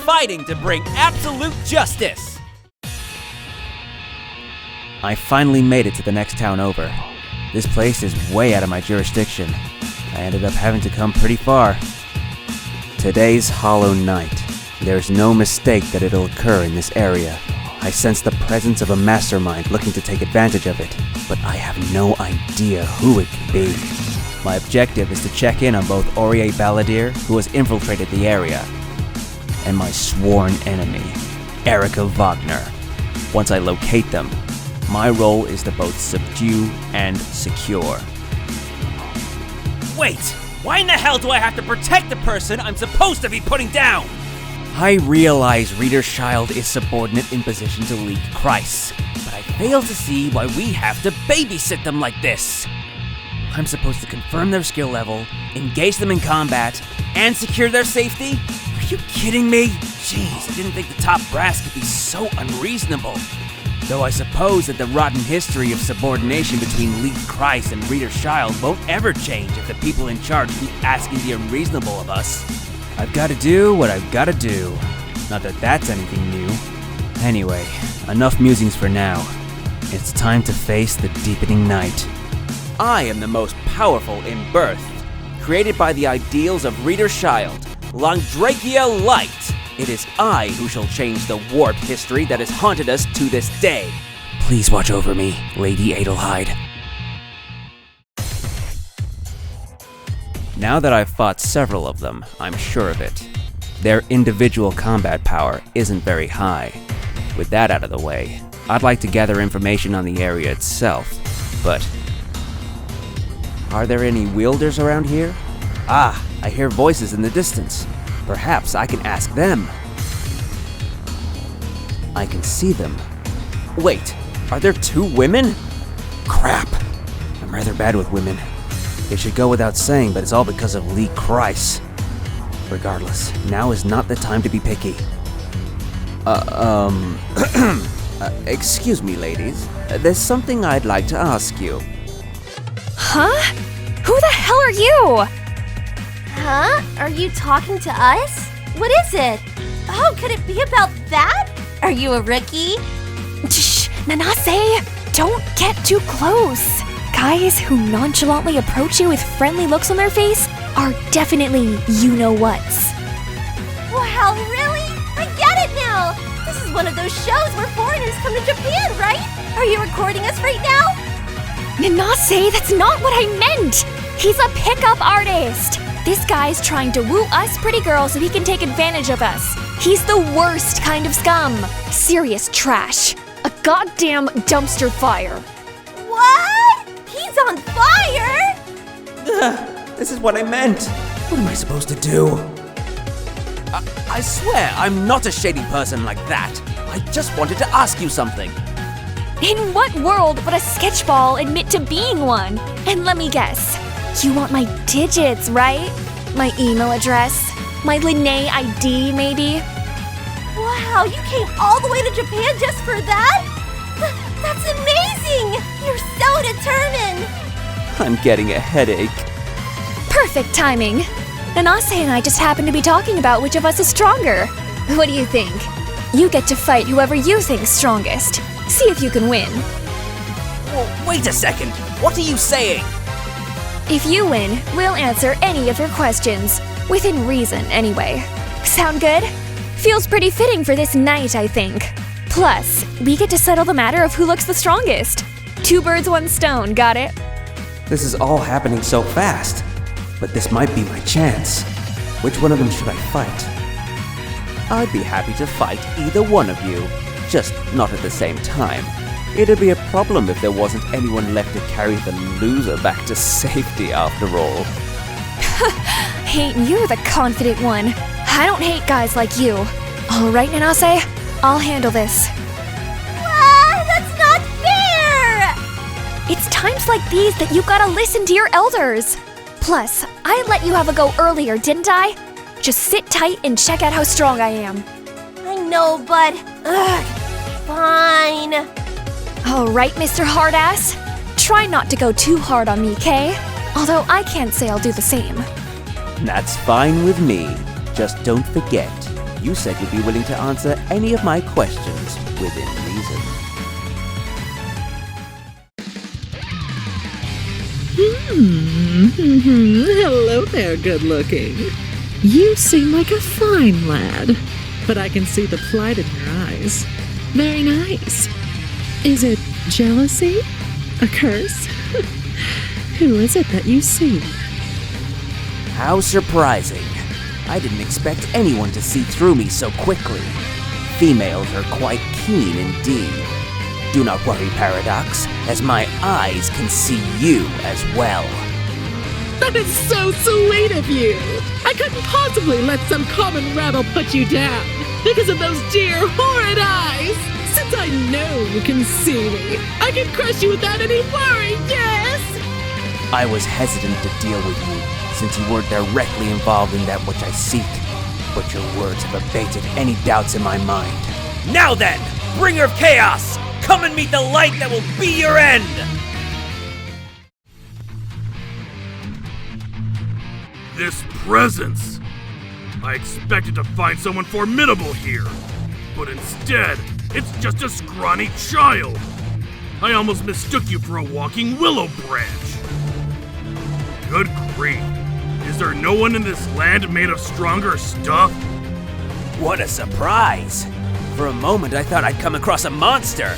fighting to bring absolute justice! I finally made it to the next town over. This place is way out of my jurisdiction. I ended up having to come pretty far. Today's Hollow Night. There's no mistake that it'll occur in this area. I sense the presence of a mastermind looking to take advantage of it, but I have no idea who it could be. My objective is to check in on both Orie Balladeer, who has infiltrated the area, and my sworn enemy, Erika Wagner. Once I locate them, my role is to both subdue and secure. Wait! Why in the hell do I have to protect the person I'm supposed to be putting down? I realize Reader's Child is subordinate in position to League Christ, but I fail to see why we have to babysit them like this. I'm supposed to confirm their skill level, engage them in combat, and secure their safety? Are you kidding me? Jeez, I didn't think the top brass could be so unreasonable. Though I suppose that the rotten history of subordination between League Christ and Reader's Child won't ever change if the people in charge keep asking the unreasonable of us. I've got to do what I've got to do. Not that that's anything new. Anyway, enough musings for now. It's time to face the deepening night. I am the most powerful in birth, created by the ideals of Reader's Child, Londrekia Light. It is I who shall change the warped history that has haunted us to this day. Please watch over me, Lady Adelheid. Now that I've fought several of them, I'm sure of it. Their individual combat power isn't very high. With that out of the way, I'd like to gather information on the area itself, but... Are there any wielders around here? Ah, I hear voices in the distance. Perhaps I can ask them. I can see them. Wait, are there two women? Crap, I'm rather bad with women. It should go without saying, but it's all because of Lee Christ. Regardless, now is not the time to be picky. Excuse me, ladies. There's something I'd like to ask you. Huh? Who the hell are you? Huh? Are you talking to us? What is it? Oh, could it be about that? Are you a rookie? Shh, Nanase! Don't get too close. Guys who nonchalantly approach you with friendly looks on their face are definitely you-know-whats. Wow, really? I get it now! This is one of those shows where foreigners come to Japan, right? Are you recording us right now? Nanase, that's not what I meant! He's a pickup artist! This guy's trying to woo us pretty girls so he can take advantage of us. He's the worst kind of scum. Serious trash. A goddamn dumpster fire. What? He's on fire? This is what I meant. What am I supposed to do? I swear I'm not a shady person like that. I just wanted to ask you something. In what world would a sketchball admit to being one? And let me guess. You want my digits, right? My email address? My Linnae ID, maybe? Wow, you came all the way to Japan just for that? That's amazing! You're so determined! I'm getting a headache. Perfect timing. Nanase and I just happened to be talking about which of us is stronger. What do you think? You get to fight whoever you think's strongest. See if you can win. Well, wait a second. What are you saying? If you win, we'll answer any of your questions. Within reason, anyway. Sound good? Feels pretty fitting for this night, I think. Plus, we get to settle the matter of who looks the strongest. 2 birds, 1 stone, got it? This is all happening so fast. But this might be my chance. Which one of them should I fight? I'd be happy to fight either one of you. Just not at the same time. It'd be a problem if there wasn't anyone left to carry the loser back to safety after all. Ain't you the confident one? I don't hate guys like you. All right, Nanase, I'll handle this. That's not fair! It's times like these that you gotta listen to your elders. Plus, I let you have a go earlier, didn't I? Just sit tight and check out how strong I am. I know, but... fine. All right, Mr. Hardass. Try not to go too hard on me, Kay? Although I can't say I'll do the same. That's fine with me. Just don't forget, You said you'd be willing to answer any of my questions within reason. Hello there, good looking. You seem like a fine lad, but I can see the plight in your eyes. Very nice. Is it jealousy? A curse? Who is it that you see? How surprising. I didn't expect anyone to see through me so quickly. Females are quite keen indeed. Do not worry, Paradox, as my eyes can see you as well. That is so sweet of you! I couldn't possibly let some common rabble put you down because of those dear, horrid eyes! Since I know you can see me, I can crush you without any worry, yes! I was hesitant to deal with you, since you weren't directly involved in that which I seek, but your words have abated any doubts in my mind. Now then, bringer of chaos! Come and meet the light that will be your end! This presence! I expected to find someone formidable here, but instead, it's just a scrawny child. I almost mistook you for a walking willow branch. Good grief. Is there no one in this land made of stronger stuff? What a surprise! For a moment I thought I'd come across a monster.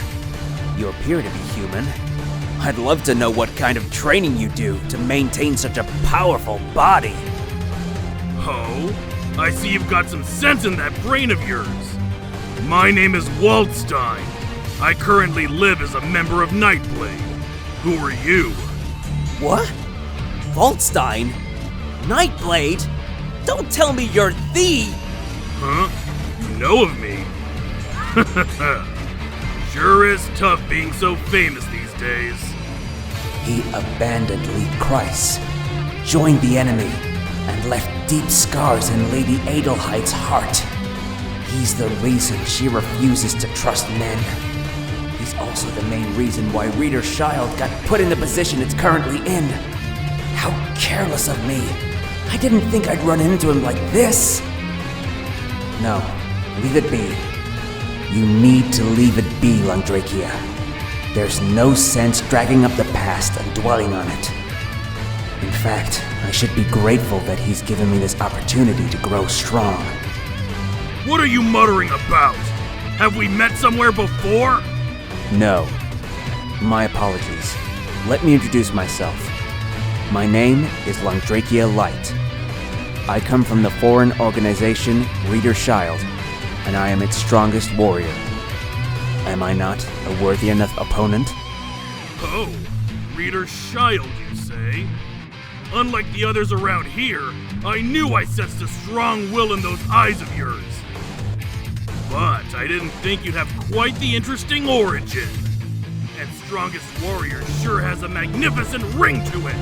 You appear to be human. I'd love to know what kind of training you do to maintain such a powerful body. Oh, I see you've got some sense in that brain of yours. My name is Waldstein. I currently live as a member of Nightblade. Who are you? What? Waldstein? Nightblade? Don't tell me you're the... Huh? You know of me? Sure is tough being so famous these days. He abandoned Lee Kreis, joined the enemy, and left deep scars in Lady Adelheid's heart. He's the reason she refuses to trust men. He's also the main reason why Reader's Child got put in the position it's currently in. How careless of me. I didn't think I'd run into him like this. No, leave it be. You need to leave it be, Londrekia. There's no sense dragging up the past and dwelling on it. In fact, I should be grateful that he's given me this opportunity to grow strong. What are you muttering about? Have we met somewhere before? No. My apologies. Let me introduce myself. My name is Londrekia Light. I come from the foreign organization Reader's Child, and I am its strongest warrior. Am I not a worthy enough opponent? Oh, Reader's Child, you say? Unlike the others around here, I knew I sensed a strong will in those eyes of yours. But I didn't think you'd have quite the interesting origin. And Strongest Warrior sure has a magnificent ring to it.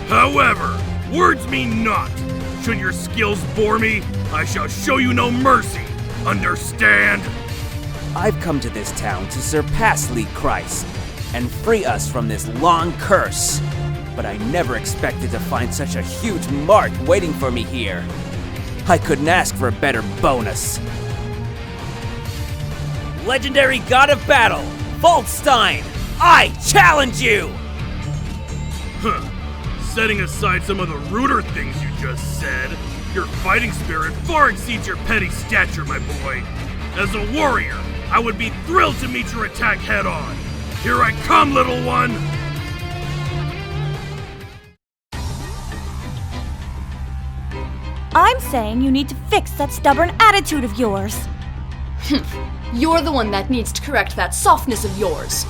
However, words mean naught. Should your skills bore me, I shall show you no mercy. Understand? I've come to this town to surpass Lee Kreis and free us from this long curse. But I never expected to find such a huge mark waiting for me here. I couldn't ask for a better bonus. Legendary God of Battle, Waldstein, I challenge you! Huh. Setting aside some of the ruder things you just said, your fighting spirit far exceeds your petty stature, my boy. As a warrior, I would be thrilled to meet your attack head-on. Here I come, little one! I'm saying you need to fix that stubborn attitude of yours. You're the one that needs to correct that softness of yours.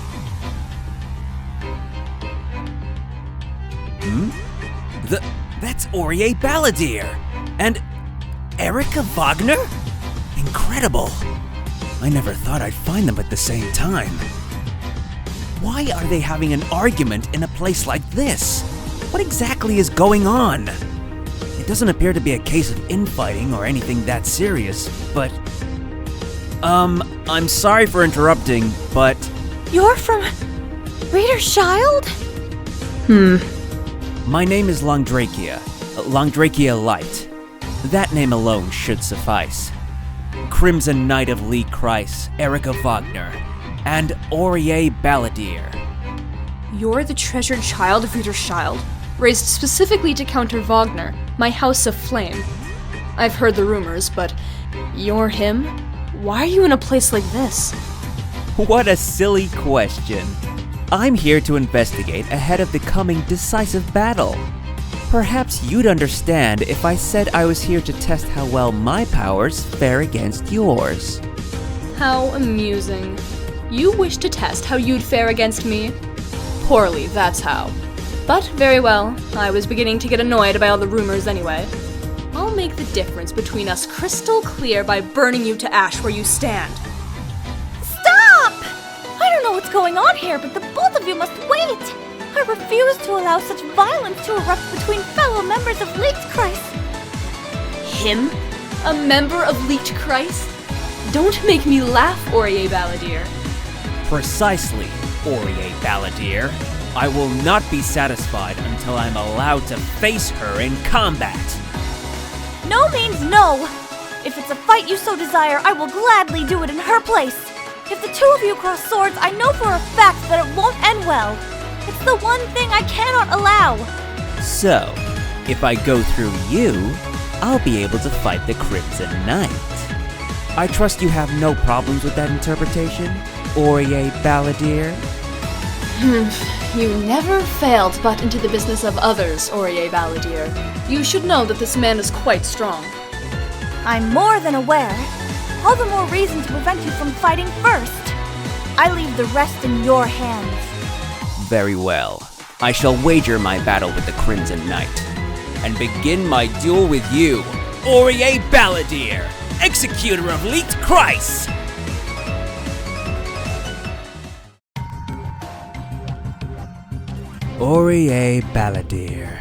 That's Orie Balladeer and Erika Wagner? Incredible. I never thought I'd find them at the same time. Why are they having an argument in a place like this? What exactly is going on? It doesn't appear to be a case of infighting or anything that serious, but... I'm sorry for interrupting, but... You're from Reader's Child? My name is Londrekia. Londrekia Light. That name alone should suffice. Crimson Knight of Lee Kreis, Erika Wagner, and Orie Balladeer. You're the treasured child of Rita Child, raised specifically to counter Wagner, my House of Flame. I've heard the rumors, but you're him? Why are you in a place like this? What a silly question. I'm here to investigate ahead of the coming decisive battle. Perhaps you'd understand if I said I was here to test how well my powers fare against yours. How amusing. You wish to test how you'd fare against me? Poorly, that's how. But very well, I was beginning to get annoyed by all the rumors anyway. I'll make the difference between us crystal clear by burning you to ash where you stand. Stop! I don't know what's going on here, but the both of you must wait! I refuse to allow such violence to erupt between fellow members of Leaked Christ. Him? A member of Leaked Christ? Don't make me laugh, Orie Balladeer. Precisely, Orie Balladeer. I will not be satisfied until I'm allowed to face her in combat. No means no! If it's a fight you so desire, I will gladly do it in her place. If the two of you cross swords, I know for a fact that it won't end well. It's the one thing I cannot allow. So, if I go through you, I'll be able to fight the Crimson Knight. I trust you have no problems with that interpretation, Orie Balladeer? You never fail to butt into the business of others, Orie Balladeer. You should know that this man is quite strong. I'm more than aware. All the more reason to prevent you from fighting first. I leave the rest in your hands. Very well. I shall wager my battle with the Crimson Knight, and begin my duel with you, Orie Balladeer, Executor of Leaked Christ! Orie Balladeer.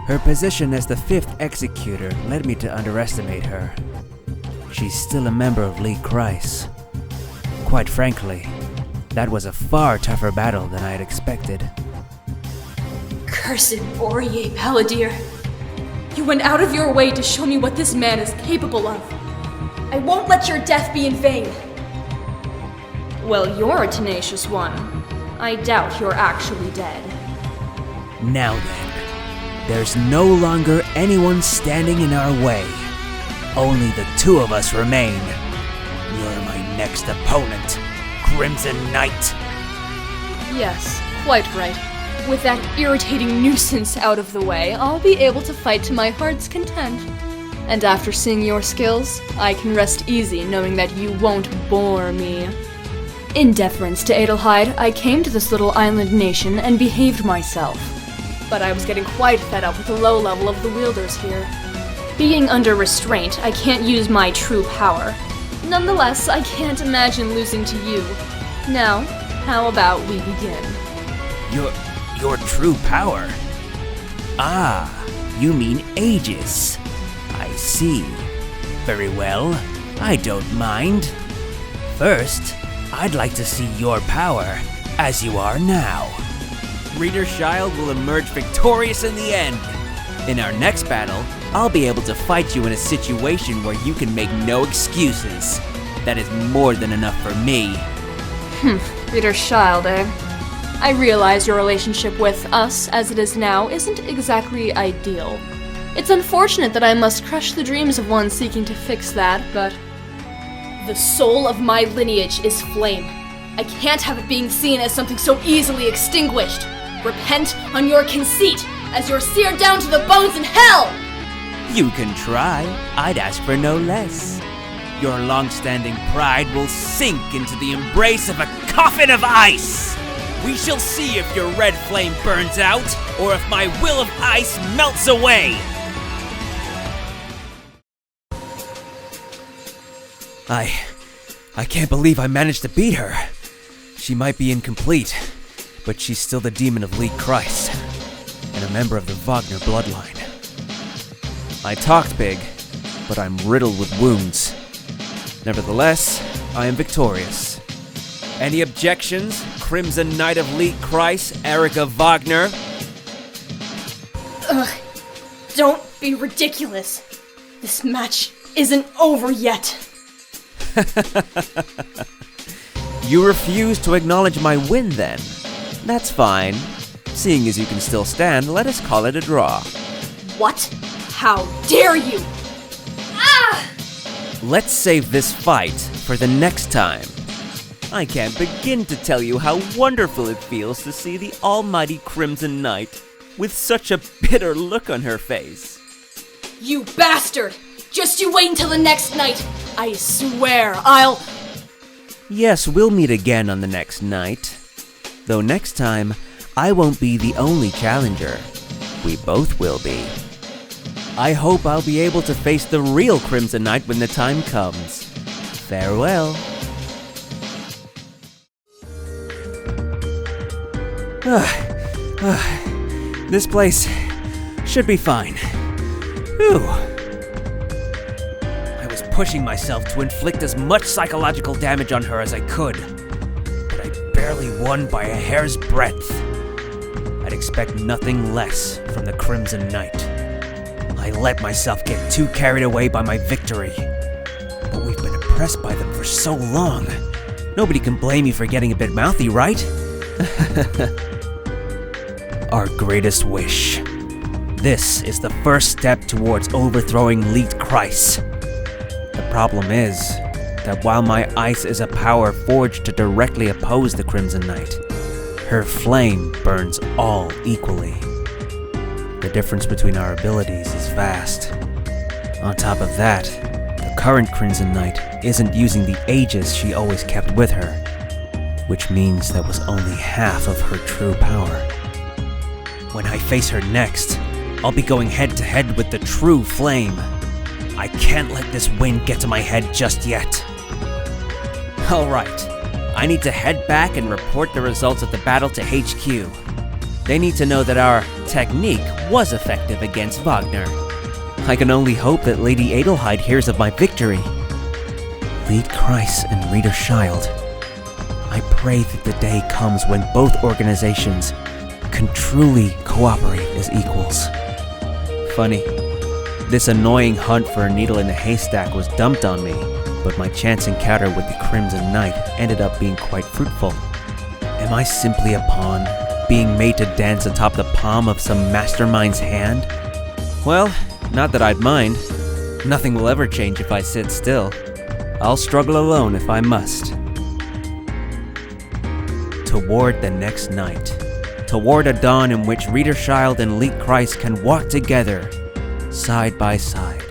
Her position as the 5th Executor led me to underestimate her. She's still a member of Lee Kreis. Quite frankly, that was a far tougher battle than I had expected. Cursed Orie Balladeer. You went out of your way to show me what this man is capable of. I won't let your death be in vain. Well, you're a tenacious one. I doubt you're actually dead. Now then, there's no longer anyone standing in our way. Only the two of us remain. You're my next opponent, Crimson Knight. Yes, quite right. With that irritating nuisance out of the way, I'll be able to fight to my heart's content. And after seeing your skills, I can rest easy knowing that you won't bore me. In deference to Adelheid, I came to this little island nation and behaved myself. But I was getting quite fed up with the low level of the wielders here. Being under restraint, I can't use my true power. Nonetheless, I can't imagine losing to you. Now, how about we begin? Your true power? Ah, you mean Aegis. I see. Very well, I don't mind. First, I'd like to see your power as you are now. Rita Child will emerge victorious in the end. In our next battle, I'll be able to fight you in a situation where you can make no excuses. That is more than enough for me. Rita Child, eh? I realize your relationship with us, as it is now, isn't exactly ideal. It's unfortunate that I must crush the dreams of one seeking to fix that, but... The soul of my lineage is flame. I can't have it being seen as something so easily extinguished. Repent on your conceit, as you're seared down to the bones in hell! You can try. I'd ask for no less. Your long-standing pride will sink into the embrace of a coffin of ice. We shall see if your red flame burns out, or if my will of ice melts away. I can't believe I managed to beat her. She might be incomplete, but she's still the demon of Lee Kreis, and a member of the Wagner bloodline. I talked big, but I'm riddled with wounds. Nevertheless, I am victorious. Any objections, Crimson Knight of Lee Kreis, Erika Wagner? Ugh, don't be ridiculous. This match isn't over yet. You refuse to acknowledge my win then? That's fine. Seeing as you can still stand, let us call it a draw. What? How dare you? Ah! Let's save this fight for the next time. I can't begin to tell you how wonderful it feels to see the almighty Crimson Knight with such a bitter look on her face. You bastard! Just you wait until the next night! I swear I'll... Yes, we'll meet again on the next night. Though next time, I won't be the only challenger. We both will be. I hope I'll be able to face the real Crimson Knight when the time comes. Farewell. This place should be fine. Whew. I was pushing myself to inflict as much psychological damage on her as I could, but I barely won by a hair's breadth. I'd expect nothing less from the Crimson Knight. I let myself get too carried away by my victory. But we've been oppressed by them for so long. Nobody can blame me for getting a bit mouthy, right? Our greatest wish. This is the first step towards overthrowing Leet Kreis. The problem is that while my ice is a power forged to directly oppose the Crimson Knight, her flame burns all equally. The difference between our abilities is vast. On top of that, the current Crimson Knight isn't using the Aegis she always kept with her, which means that was only half of her true power. When I face her next, I'll be going head-to-head with the true flame. I can't let this wind get to my head just yet. Alright, I need to head back and report the results of the battle to HQ. They need to know that our technique was effective against Wagner. I can only hope that Lady Adelheid hears of my victory. Leet Kreis and Rita Child. I pray that the day comes when both organizations can truly cooperate as equals. Funny, this annoying hunt for a needle in a haystack was dumped on me, but my chance encounter with the Crimson Knight ended up being quite fruitful. Am I simply a pawn, being made to dance atop the palm of some mastermind's hand? Well, not that I'd mind. Nothing will ever change if I sit still. I'll struggle alone if I must. Toward the next night. Toward a dawn in which Rita Child and Leet Kreis can walk together, side by side.